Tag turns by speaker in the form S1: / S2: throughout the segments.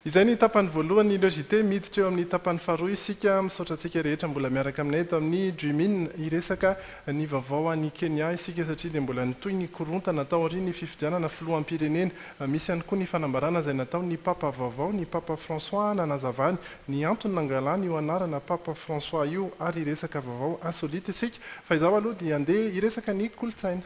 S1: Izay ny tapany voalohany logité miditra eo amin'ny tapany faharoa isika misaotra antsika rehetra mbola miaraka aminay eto amin'ny Dreamin iresaka ny vaovao any Kenya isika satria dia mbola nitoy ny korontana natao ary ny fifidianana filohampirenena misy ihany koa ny fanambarana izay natao ny papa vaovao ny papa François nanazavany ny antony nangalany io anarana papa François io ary iresaka vaovao insolite isika fa izao aloha dia andeha iresaka ny kolotsaina.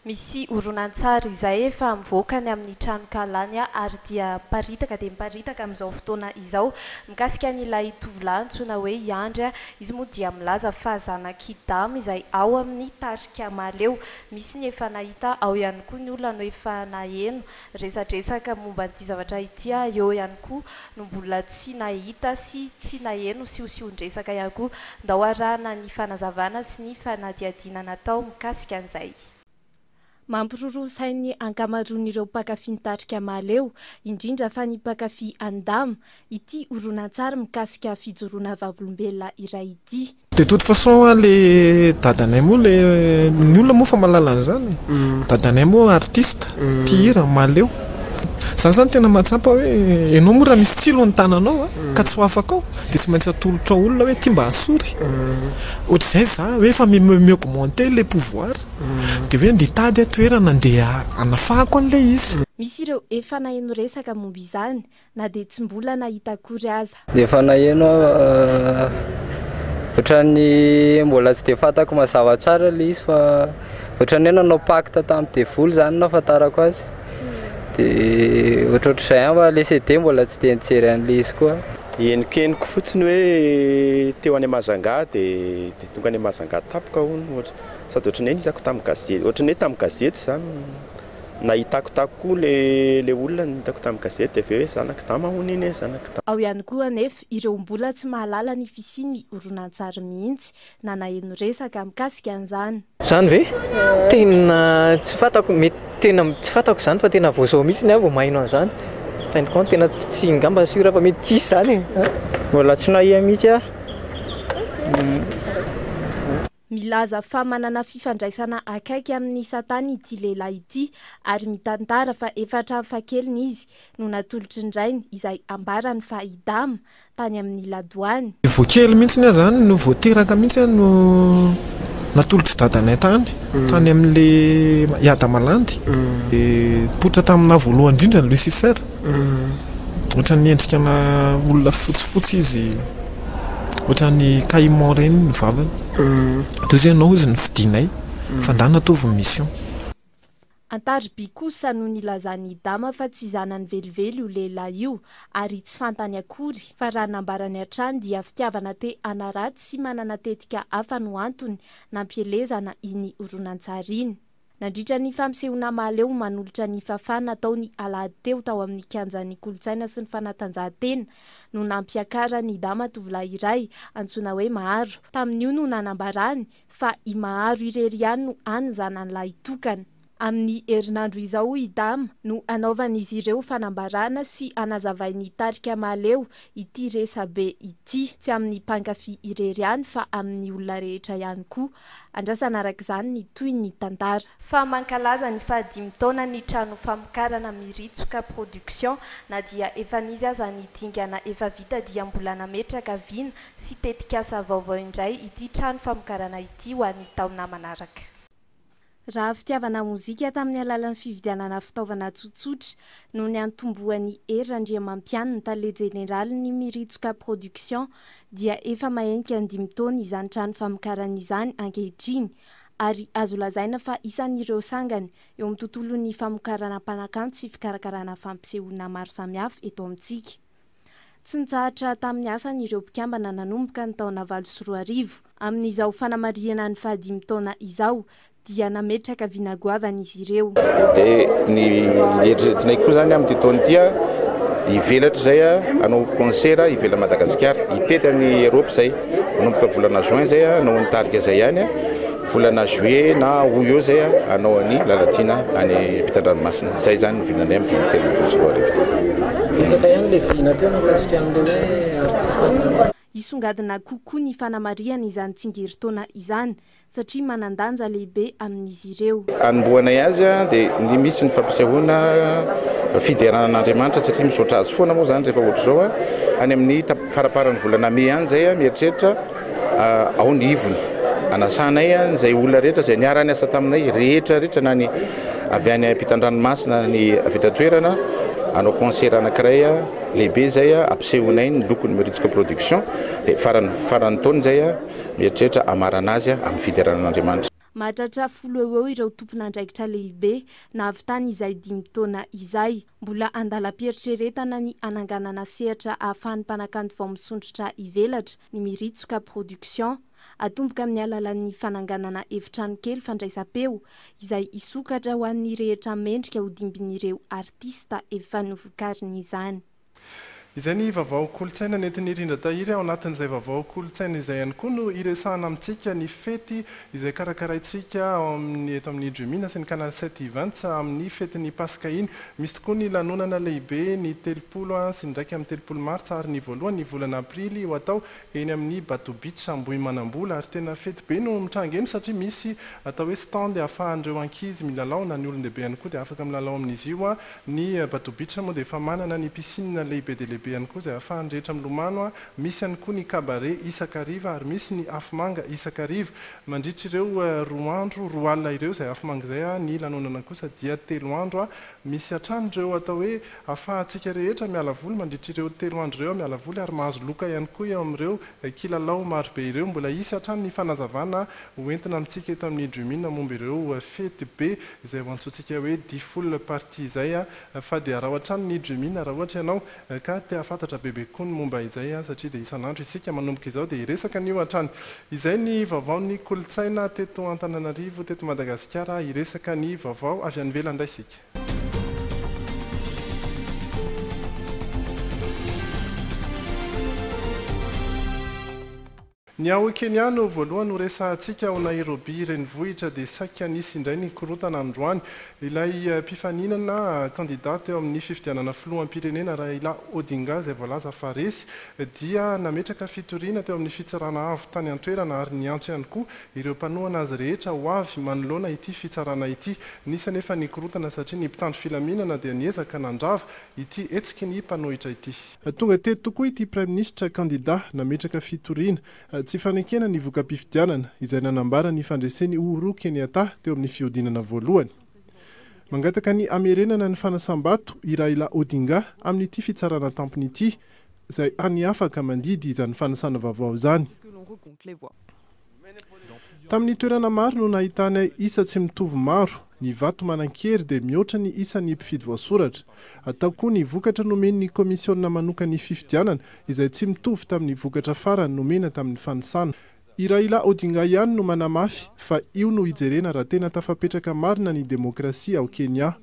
S2: Misy horonan-tsary izay efa mivoaka ny amin'ny tranokalany ary dia paritaka dia miparitaka amin'izao fotoana izao mikasika n'ilay tovolahy antsoina hoe Iandry izy moa dia milaza fa zanak'Idamo izay ao amin'ny tarika maleo misy ny efa nahita ao ihany koa ny olona no efa naheno resadresaka momba n'ity zavatra ity eo ihany koa no mbola tsy nahita sy tsy naheno siosion-dresaka ihany koa ndao arahana ny fanazavana sy ny fanadihadiana natao mikasika an'izay. Mampiroro sain'ny ankamaroan'ireo mpakafy nitarika maleo indrindra fa ny mpakafy Andamo ity horonan-tsary mikasika fijoroana vavolombelona iray ity.
S3: De toute façon le dadanay moa le ny olona moa fa malala an'izany. Dadanay moa artiste, mpihira maleo. Zany tena mahatsapa hoe enao moa raha misy tsilo ny tananao ka tsy ho afaka ao dia tsy maintsy atolotra olona hoe ty mba hasory. Ohatr'izay za hoe fa m'augmenter les pouvoirs dia hoe andeha tady toerana andeha anafahako an'ilay izy.
S2: Misy ireo efa naheno resaka momba izany na dia tsy mbola nahita akory aza.
S4: Dia efa naheno ohatran'ny mbola tsy dia fantako mazava tsara ilay izy fa ohatran'ny hoe nanao pacte tamin'ny devoly zany nahafantarako azy. Ohatrohatr'izay fa le CD mbola tsy dia nijery an'ilay izy koa.
S5: Henoko fotsiny hoe teo any Mazanga dia tonga any Mazanga tapoka hono sady ohatran'ny hoe nitako tamin'ny gazety ohatran'ny hoe tamin'ny gazety zany nahitako koa le olona nitako tamin'ny gazety avy hoe zanaka Dama hono iny zanaka Dama.
S2: Ao ihany koa anefa ireo mbola tsy mahalala ny fisiany horonan-tsary mihitsy na naheno resaka mikasika an'izany.
S6: Zany ve tena tsy fantako mety tena tsy fantako zany fa tena voazao mihitsy ny vao maheno an'izany. Fin de compte tena tsy ngamba sura fa mety tsisy zany.
S4: Mbola tsy nahiya mihitsy
S2: Milaza fa manana fifandraisana akaiky amin'ny Satana ity lehilahy ity ary mitantara fa efa hatrany fahakeliny izy no natolotry indrainy izay ambarany fa Idamo tany amin'ny ladoany.
S3: Voakely mihitsy ny zany no voateraka mihitsy no natolotry dadanay tany amin'le Yada Malandy potra tamina voalohany indrindra ny Lucifer ohatran'ny endrikana olona fotsifotsy izy ohatran'ny caïman reny ny vavany toy izay anao izy ny fidinay fa ndana ataovy mission.
S2: Antariby kosa no nilazany Idamo fa tsy zanany velively io lehilahy io ary tsy fantany akory fa raha nambarany hatrany dia fitiavana te anaraty sy manana tetika hafa no antony nampielezana iny horonan-tsary iny. Nandritra ny fampisehoana maleo manolotra ny fafana nataony alahady teo tao amin'ny kianjan'ny kolotsaina sy ny fanatanjahantena no nampiakara ny Idamo tovolahy iray antsoina hoe Maharo. Tamin'io no nanambarany fa i Maharo irery ihany no any zanan'ilay tokana. Amin'ny herinandro izao Idamo no anaovan'izy ireo fanambarana sy anazavainy tarika maleo ity resabe ity tsy amin'ny mpankafy irery ihany fa amin'ny olona rehetra ihany koa. Andrasana arak'izany ny toy ny tantara. Fa mankalaza ny 15 taona ny trano famokarana Miritsoka Production na dia efa nizy aza ny dingana efa vita dia mbola nametraka viana sy tetikasa vaovao indray ity trano famokarana ity ho an'ny taona manaraka. Raha fitiavana mozika tamin'ny alalan'ny fividianana fitaovana tsotsotra no ny antombohan'ny Andriamampianina tale jeneraly ny Miritsoka Production dia efa mahenika 5 taona izany trano famokarana izany ankehitriny ary azo lazaina fa isan'ireo sangany eo amin'ny tontolon'ny famokarana mpanakanto sy fikarakarana fampisehoana maro samihafa eto amintsika. Tsy nitsahatra tamin'ny asan'ireo mpikambana nanomboka ny taona 2024 amin'izao fanamariana ny 15 taona izao dia nametraka vinagoavana izy ireo.
S7: Ny eritreretinay koa zany amin'ny taona ity ivelatra zay anao concert ivela Madagasikara itety ny Europe zay manomboka volana juin zay anao nitarika zay ihany volana juillet na août eo zay anao any Lalatina any Ampitan-dranomasina zay zany vinanay amin'ny telo voatsy roa arivo.
S6: Betsaka ihany le vina teo mikasika amin'ilay hoe artiste.
S2: Isongadina kokoa ny fanamariana izany tsingerin-taona izany satria manandanja lehibe amin'izy ireo.
S7: Anomboanay azy dia misy ny fampisehoana fideranan'Andriamanitra satria misaotra azy foana moa zany rehefa ohatra zao any amin'ny faraparan'ny volana May any zay mieritreritra ao ny ivony anasanay izay olona rehetra izay niara ny asa taminay rehetra na ny avy any ampitan-dranomasina ny avy eto an-toerana hanao concert anankiray lehibe zay ampisehonay ny lokony Méritsika Production dia farany taona zay mieritreritra amarana azy amin'ny fideranan'Andriamanitra.
S2: Mahatratra 10 eo ireo tompon'andraikitra lehibe na avy tany izay 5 taona izay. Mbola andalam-pieritreretana ny ananganana sehatra ahafahan'ny mpanakanto vao misondrotra ivelatra ny Méritsika Production. Atomboka amin'ny alalan'ny fananganana efitrano kely fandraisam-peo izay isokatra ho an'ny rehetra mendrika ho dimbin'ireo artista efa novokariny izany.
S1: Izay ny vaovao kolontsaina nentin'ny Rindra Tahiry ao anatin'izay vaovao kolontsaina izay ihany koa no iresahana amintsika ny fety izay karakaraintsika eto amin'ny Jumina sy ny Canal 7 Events amin'ny fetin'ny Pasika iny. Misy tokoa ny lanonana lehibe ny 30 sy ndraiky amin'ny 30 Martsa ary ny voalohany ny volana Aprily ho atao eny amin'ny Bato Beach Ambohimanambola ary tena fety be no mitranga eny satria misy atao hoe stand ahafahan'ireo ankizy milalao na ny olon-dehibe ihany koa dia afaka milalao amin'izy io. Ny Bato Beach moa dia efa manana ny piscine lehibe dia lehibe ihany koa izay ahafahan'ny rehetra milomano. Misy ihany koa ny cabaret isakariva ary misy ny afomanga isakariva mandritra ireo 2 andro 2 alina ireo izay afomanga izay. Ny lanonana kosa dia 3 andro. Misy atran'ireo atao hoe ahafahantsika rehetra miala voly mandritra ireo 3 andro ireo miala voly ary mahazo loka ihany koa eo amin'ireo kilalao maro be ireo. Mbola isy hatrany ny fanazavana hoentina amintsika eto amin'ny Jumina momba ireo fety be izay ho antsointsika hoe 10 full party izay fa dia raha hatrany ny Jumina raha ohatra ianao ka te afantatra bebe koa ny momba izay satria dia isan'andro isika manomboka izao dia iresaka an'io hatrany. Izay ny vaovaon'ny kolontsaina teto Antananarivo teto Madagasikara. Iresaka ny vaovao avy any ivelany indray isika. Ny ao Kenya no voalohany ho resahantsika ao Nairobi renivohitra dia saika nisy indray ny korontana androany. Ilay mpifaninana kandidata eo amin'ny fifidianana filoham-pirenena Raila Odinga izay voalaza fa resy dia nametraka fitoriana teo amin'ny fitsarana avy tany an-toerana ary niantso ihany koa ireo mpanohana azy rehetra ho avy manoloana ity fitsarana ity. Nisy anefa ny korontana satria ny mpitandro filaminana dia niezaka nandrava ity etsiky ny mpanohitra ity. Tonga teto tokoa ity Prime Ministre kandida nametraka fitoriana tsy fanekena ny voka-pifidianana izay nanambara ny fandreseny Uhuru Kenyatta teo amin'ny fiodinana voalohany. Mangataka ny amerenana ny fanasambato i Raila Odinga amin'ity fitsarana tampony ity izay any afaka mandidy izany fanasana vaovao izany. Tamin'ny toerana maro no nahitana isa tsy mitovy maro. Ny vato manan-kery dia mihoatra ny isan'ny mpifidy voasoratra. Atao koa ny vokatra nomeny ny komisiona manokana ny fifidianana izay tsy mitovy tamin'ny vokatra farany nomena tamin'ny fanisana. I Raila Odinga ihany no manamafy fa io no hijerena raha tena tafapetraka marina ny demokrasia ao Kenya.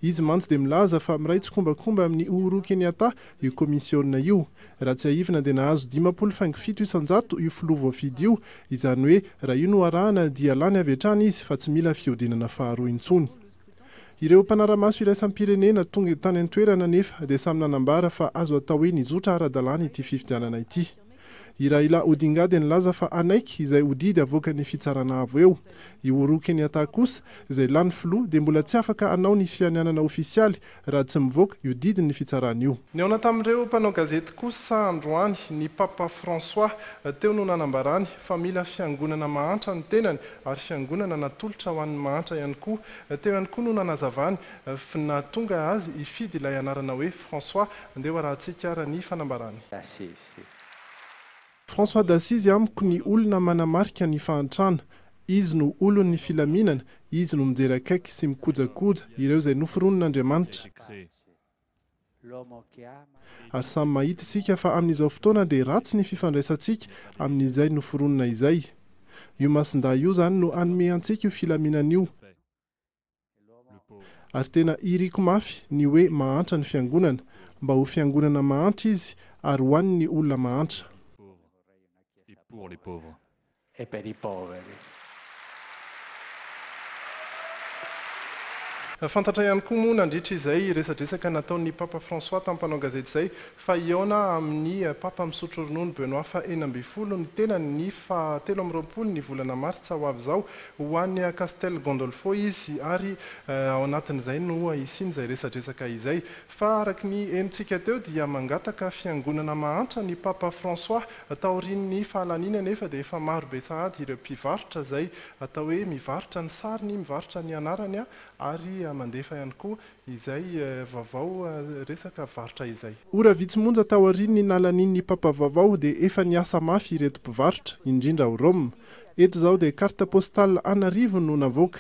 S1: Izy mantsy dia milaza fa miray tsikombakomba amin'ny Uhuru Kenyatta io komisiona io. Raha tsy haivina dia nahazo 57 isan-jato io filoha voafidy io, izany hoe raha io no arahana dia lany avy hatrany izy fa tsy mila fiodinana faharoa intsony. Ireo mpanara-maso iraisam-pirenena tonga tany an-toerana nefa dia samy nanambara fa azo atao hoe nizotra ara-dalàna ity fifidianana ity. I Raila Odinga dia nilaza fa anaiky izay hodidy avoaka ny fitsarana avo eo. I Uhuru Kenyatta kosa izay lany filoha dia mbola tsy afaka anao ny fianianana ofisialy raha tsy mivoaka io didiny ny fitsarana io. Ny ao tamin'ireo mpanao gazety kosa androany ny Papa François teo no nanambarany fa mila fiangonana mahantra ny tenany ary fiangonana natolotra ho an'ny mahantra ihany koa. Teo ihany koa no nanazavany na tonga azy ifidy ilay anarana hoe François andeha arahantsika raha ny fanambarany. François d'Assise amiko ny olona manamarika ny fahantrana. Izy no olon'ny filaminana, izy no mijery akaiky sy mikojakoja ireo izay noforonin'Andriamanitra. Ary samy mahita isika fa amin'izao fotoana dia ratsy ny fifandraisantsika amin'izay noforonina izay. Io masinda io zany no anome antsika io filaminana io. Ary tena iriko mafy ny hoe mahantra ny fiangonana, mba ho fiangonana mahantra izy ary ho an'ny olona mahantra.
S8: Pour les pauvres.
S9: Et per i poveri.
S1: Fantatra ihany koa moa nandritra izay resadresaka nataon'ny papa François tampanao gazety izay fa iona amin'ny papa misotro ronono Benoît fa 12 ny tenany ny fa 13 ny volana martsa ho avy izao ho an'ny Castel Gandolfo izy ary ao anatin'izay no isiny izay resadresaka izay fa araky ny henontsika teo dia mangataka fiangonana mahantra ny papa François taorian'ny fahalanina nefa dia efa maro be sahady ireo mpivarotra izay atao hoe mivarotra ny sariny mivarotra ny anarany ary mandefa ihany koa izay vaovao resaka varotra izay. Ora Vitsimonja taorian'ny nalanin'ny papa vaovao dia efa niasa mafy ireto mpivarotra indrindra ao Rome. Eto izao dia carte postale Anarivo no navoaka.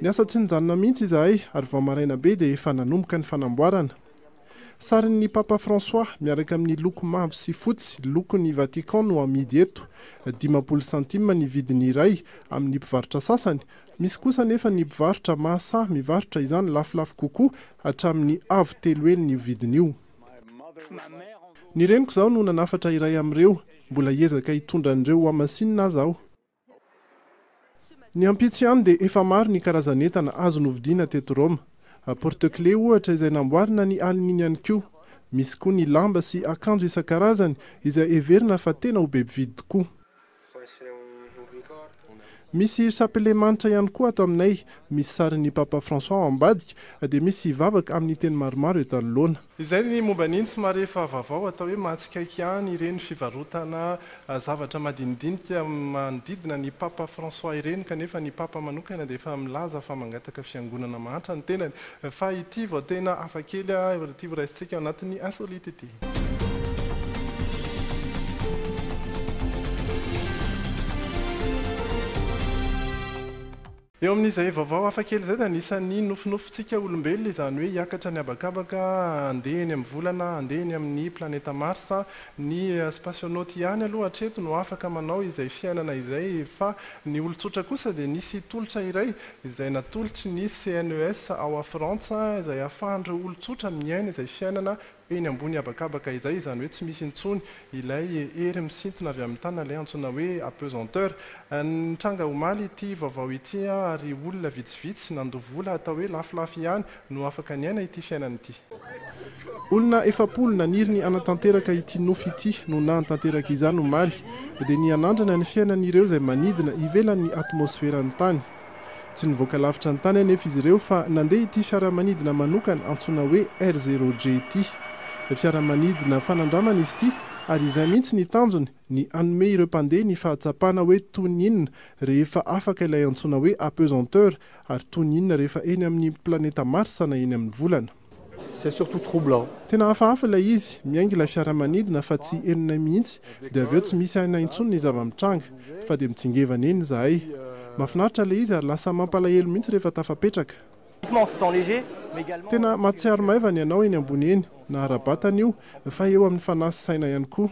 S1: Niasa tsy nijanona mihitsy izahay ary vao maraina be dia efa nanomboka ny fanamboarana. Sarin'ny papa François miaraka amin'ny loko mavo sy fotsy lokony Vatican no amidy eto. 50 centime ny vidiny iray amin'ny mpivarotra sasany. Misy kosa nefa ny mpivarotra Masa mivarotra izany lafilafo kokoa hatramin'ny avo 3 ny vidiny io. Ny reniko izao no nanafatra iray amin'ireo mbola hiezaka hitondra an'ireo amasinina azaho. Ny ampitso ihany dia efa maro ny karazan'entana azo novidiana teto Roma. Porte-clés ohatra izay namboarina ny aluminium ihany koa. Misy koa ny lamba sy akanjo isan-karazany izay heverina fa tena ho be mpividy tokoa. Misy sapele manitra ihany koa ato aminay, misy sarin'ny papa François ao ambadika dia misy vavaka amin'ny teny maromaro eto anoloana. Izay ny momba n'iny somary efa vaovao atao hoe matsikaiky ihany ireny fivarotana zavatra madinidinika manodidina ny papa François ireny kanefa ny papa manokana dia efa milaza fa mangataka fiangonana mahantra ny tenany fa ity vao tena hafakely ity voraisintsika ao anatin'ny insolite ity. Eo amin'izay vaovao hafakely izay dia anisan'ny nofinofitsika olombelona izany hoe hiakatra ny habakabaka andeha eny amin'ny volana, andeha eny amin'ny planeta Mars. Ny spasionaute ihany aloha hatreto no afaka manao izay fiainana izay fa ny olon-tsotra kosa dia nisy tolotra iray izay natolotry ny CNES ao Frantsa izay ahafahan'ireo olon-tsotra miaina izay fiainana eny ambony habakabaka izay izany hoe tsy misy intsony ilay hery misintona avy amin'ny tany ilay antsoina hoe apesanteur. Nitranga omaly ity vaovao ity ary olona vitsivitsy nandovola atao hoe lafilafy ihany no afaka niaina ity fiainana ity. Olona 70 naniry anatanteraka ity nofo ity no nahatanteraka izany omaly dia ny anandrana ny fiainan'ireo izay manidina ivelan'ny atmosferan'ny tany. Tsy nivoaka lavitra ny tany anefa izy ireo fa nandeha ity fiaramanidina manokana antsoina hoe R0G ity. Fiaramanidina fanandramana izy ity ary izay mihitsy ny tanjony ny anome ireo mpandeha ny fahatsapana hoe toninina rehefa afaka ilay antsoina hoe apesanteur ary toninina rehefa eny amin'ny planeta Mars na eny amin'ny volana.
S9: C'est surtout troublant.
S1: Tena hafahafa ilay izy, miainga ilay fiaramanidina fa tsy enina mihitsy dia avy eo tsy misy aina intsony ny zava-mitranga fa dia mitsingevana eny izahay. Mahafinaritra ilay izy ary lasa mampalahelo mihitsy rehefa tafapetraka. Tena matsiaro maivana ianao eny ambony eny na arabatana io fa eo amin'ny fanasy saina ihany koa.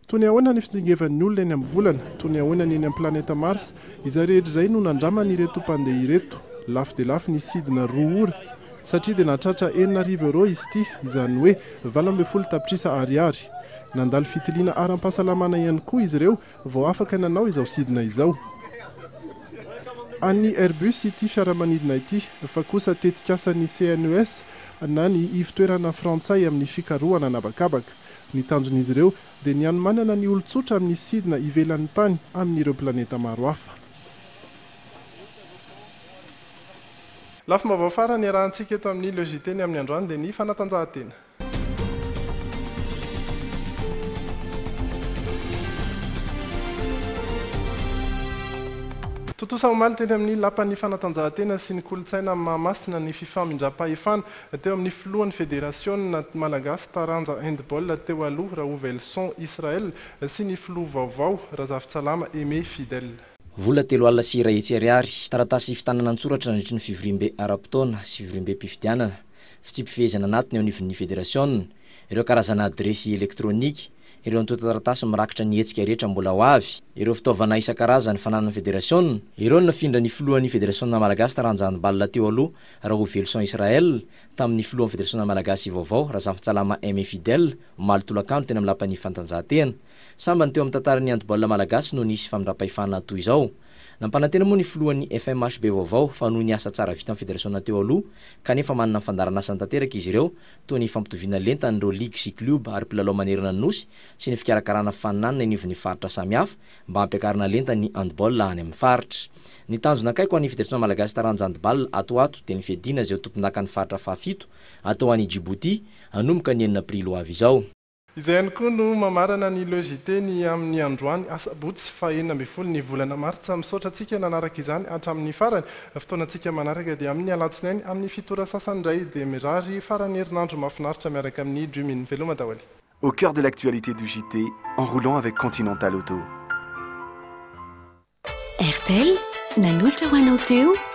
S1: Tony ahoana ny fitsingevan'ny olona eny amin'ny volana, tony ahoana ny eny amin'ny planeta Mars, izay rehetra izay no nandramana ireto mpandeha ireto. Lafo dia lafo ny sidina 2 ora satria dia nahatratra 9,000 izy ity, izany hoe 12 tapitrisa ariary. Nandalo fitiliana aram-pahasalamana ihany koa izy ireo vao afaka nanao izao sidina izao. An'ny Airbus ity fiaramanidina ity fa kosa tetikasan'ny CNES na ny ivitoerana frantsay amin'ny fikarohana anabakabaka. Ny tanjon'izy ireo dia ny anomanana ny olon-tsotra amin'ny sidina ivelan'ny tany amin'ireo planeta maro hafa. Lafo-mavao farany arahantsika eto amin'ny logiteny amin'ny androany dia ny fanatanjahantena. Totosa omaly teny amin'ny lapan'ny fanatanjahantena sy ny kolotsaina mahamasina ny FIFA mindra-pahefana teo amin'ny filohan'ny federasiona malagasy taranja handball teo aloha Raovelson Israel sy ny filoha vaovao Razafintsalama Aimé Fidèle.
S10: Vola 3 alina sy iray hetsy ariary taratasy fitanana antsoratra nandritra ny fivoriam-be ara-potoana sy fivoriam-be mpifidianana fitsipifehezana anatiny eo anivon'ny federasiona ireo karazana adresy elektrônika ireo antotaratasy mirakitra ny hetsika rehetra mbola ho avy ireo fitaovana isan-karazany fananana federasiona ireo nafindra ny filohan'ny federasiona malagasy taranja handball teo aloha Raovelson Israel tamin'ny filohan'ny federasiona malagasy vaovao Razafintsalama Aimé Fidèle omaly tolakandro teny amin'ny lapan'ny fanatanjahantena sambany teo amin'ny tantaran'ny handball malagasy no nisy famindra-pahefana toy izao nampanantena moa ny filohan'ny FMHB vaovao fa noho ny asa tsara vita amin'ny fédération teo aloha kanefa manana fandarana asany tanteraka izy ireo toy ny fampitoviana lenta n'ireo ligue sy club ary mpilalao manerana ny nosy sy ny fikarakarana faninanana inivin'ny faritra samihafa mba hampiakarana lenta ny handball any amin'ny faritra ny tanjona akaiko any fédération malagasy taranja handball atoato dia ny fiadina izay tompon-daka ny faritra fahafito atao any Djibouti anomboka ny enina aprily avy izao.
S1: Izay ihany koa no mamarana ny logité ny amin'ny androany asabotsy fa 12 ny volana martsa misaotra antsika nanaraka izany hatramin'ny farany fotoanantsika manaraka dia amin'ny alatsinainy amin'ny fitora sasany indray dia mirary farany herinandro mahafinaritra miaraka amin'ny Jumin veloma daholo.
S11: Au cœur de l'actualité du JT, en roulant avec Continental Auto.
S12: RTL, nanolotra ho anao teo